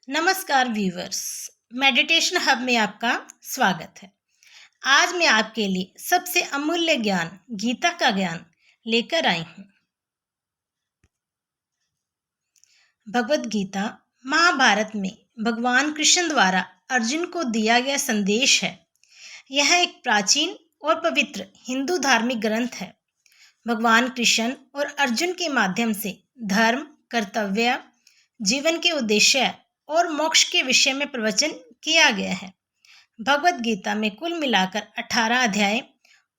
नमस्कार viewers, meditation hub में आपका स्वागत है। आज मैं आपके लिए सबसे अमूल्य ज्ञान गीता का ज्ञान लेकर आई हूँ। भगवत गीता महाभारत में भगवान कृष्ण द्वारा अर्जुन को दिया गया संदेश है। यह एक प्राचीन और पवित्र हिंदू धार्मिक ग्रंथ है। भगवान कृष्ण और अर्जुन के माध्यम से धर्म, कर्तव्य, जीवन के उद्देश्य और मोक्ष के विषय में प्रवचन किया गया है। भगवत गीता में कुल मिलाकर 18 अध्याय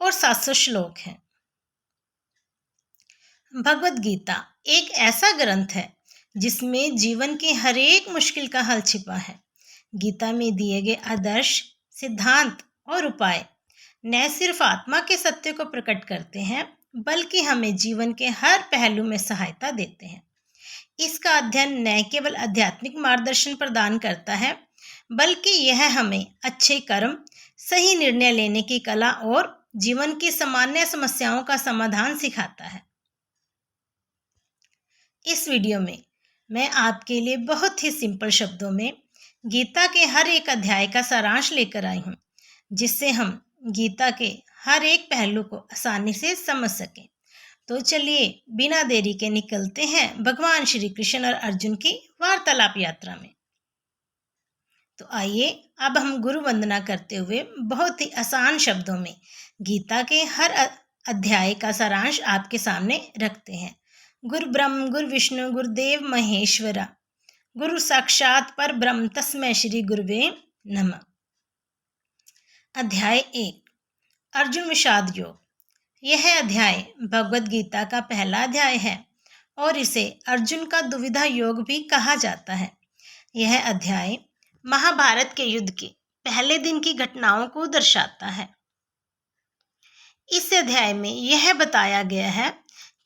और 700 श्लोक हैं। भगवत गीता एक ऐसा ग्रंथ है जिसमें जीवन के हर एक मुश्किल का हल छिपा है। गीता में दिए गए आदर्श, सिद्धांत और उपाय न सिर्फ आत्मा के सत्य को प्रकट करते हैं, बल्कि हमें जीवन के हर पहलू में सहायता देते हैं। इसका अध्ययन न केवल आध्यात्मिक मार्गदर्शन प्रदान करता है, बल्कि यह हमें अच्छे कर्म, सही निर्णय लेने की कला और जीवन की सामान्य समस्याओं का समाधान सिखाता है। इस वीडियो में मैं आपके लिए बहुत ही सिंपल शब्दों में गीता के हर एक अध्याय का सारांश लेकर आई हूँ, जिससे हम गीता के हर एक पहलू को आसानी से समझ सकें। तो चलिए बिना देरी के निकलते हैं भगवान श्री कृष्ण और अर्जुन की वार्तालाप यात्रा में। तो आइए अब हम गुरु वंदना करते हुए बहुत ही आसान शब्दों में गीता के हर अध्याय का सारांश आपके सामने रखते हैं। गुरु ब्रह्म गुरु विष्णु गुरुदेव महेश्वरा, गुरु साक्षात पर ब्रह्म तस्मै श्री गुरुवे नमः। अध्याय 1, अर्जुन विषाद योग। यह अध्याय भगवद गीता का पहला अध्याय है और इसे अर्जुन का दुविधा योग भी कहा जाता है। यह अध्याय महाभारत के युद्ध के पहले दिन की घटनाओं को दर्शाता है। इस अध्याय में यह बताया गया है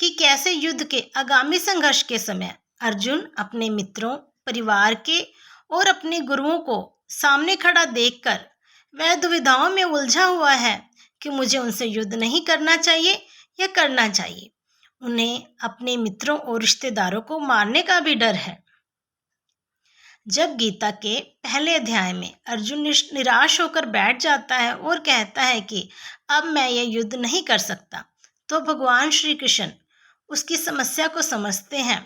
कि कैसे युद्ध के आगामी संघर्ष के समय अर्जुन अपने मित्रों, परिवार के और अपने गुरुओं को सामने खड़ा देखकर वह दुविधाओं में उलझा हुआ है कि मुझे उनसे युद्ध नहीं करना चाहिए या करना चाहिए। उन्हें अपने मित्रों और रिश्तेदारों को मारने का भी डर है। जब गीता के पहले अध्याय में अर्जुन निराश होकर बैठ जाता है और कहता है कि अब मैं यह युद्ध नहीं कर सकता, तो भगवान श्री कृष्ण उसकी समस्या को समझते हैं।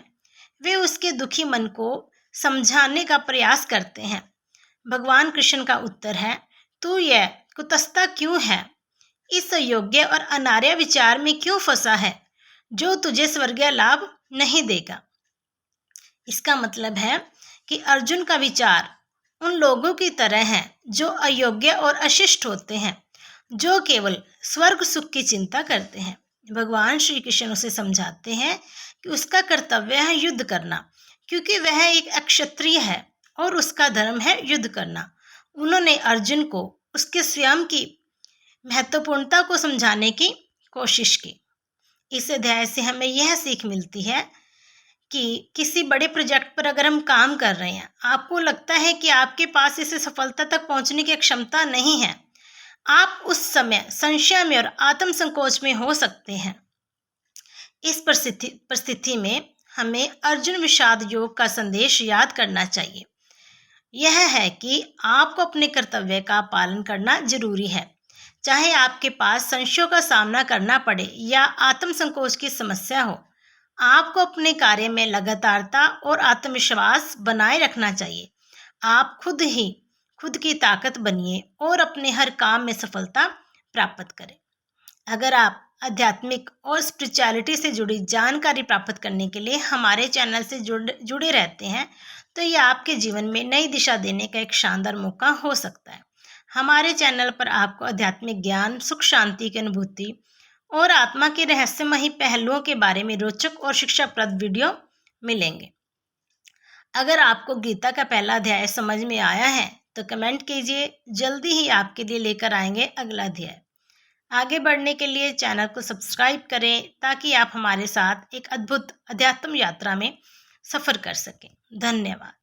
वे उसके दुखी मन को समझाने का प्रयास करते हैं। भगवान कृष्ण का उत्तर है, तू यह कुतस्ता क्यों है? इस अयोग्य और अनार्य विचार में क्यों फंसा है जो तुझे स्वर्गीय लाभ नहीं देगा? इसका मतलब है कि अर्जुन का विचार उन लोगों की तरह है जो अयोग्य और अशिष्ट होते हैं, जो केवल स्वर्ग सुख की चिंता करते हैं। भगवान श्री कृष्ण उसे समझाते हैं कि उसका कर्तव्य है युद्ध करना, क्योंकि वह एक अक्षत्रिय है और उसका धर्म है युद्ध करना। उन्होंने अर्जुन को उसके स्वयं की महत्वपूर्णता को समझाने की कोशिश की। इस अध्याय से हमें यह सीख मिलती है कि किसी बड़े प्रोजेक्ट पर अगर हम काम कर रहे हैं, आपको लगता है कि आपके पास इसे सफलता तक पहुंचने की क्षमता नहीं है, आप उस समय संशय में और आत्म संकोच में हो सकते हैं। इस परिस्थिति में हमें अर्जुन विषाद योग का संदेश याद करना चाहिए। यह है कि आपको अपने कर्तव्य का पालन करना जरूरी है, चाहे आपके पास संशयों का सामना करना पड़े या आत्म संकोच की समस्या हो। आपको अपने कार्य में लगातारता और आत्मविश्वास बनाए रखना चाहिए। आप खुद की ताकत बनिए और अपने हर काम में सफलता प्राप्त करें। अगर आप आध्यात्मिक और स्पिरिचुअलिटी से जुड़ी जानकारी प्राप्त करने के लिए हमारे चैनल से जुड़े रहते हैं, तो ये आपके जीवन में नई दिशा देने का एक शानदार मौका हो सकता है। हमारे चैनल पर आपको आध्यात्मिक ज्ञान, सुख शांति की अनुभूति और आत्मा के रहस्यमयी पहलुओं के बारे में रोचक और शिक्षाप्रद वीडियो मिलेंगे। अगर आपको गीता का पहला अध्याय समझ में आया है तो कमेंट कीजिए, जल्दी ही आपके लिए लेकर आएंगे अगला अध्याय। आगे बढ़ने के लिए चैनल को सब्सक्राइब करें ताकि आप हमारे साथ एक अद्भुत अध्यात्म यात्रा में सफ़र कर सकें। धन्यवाद।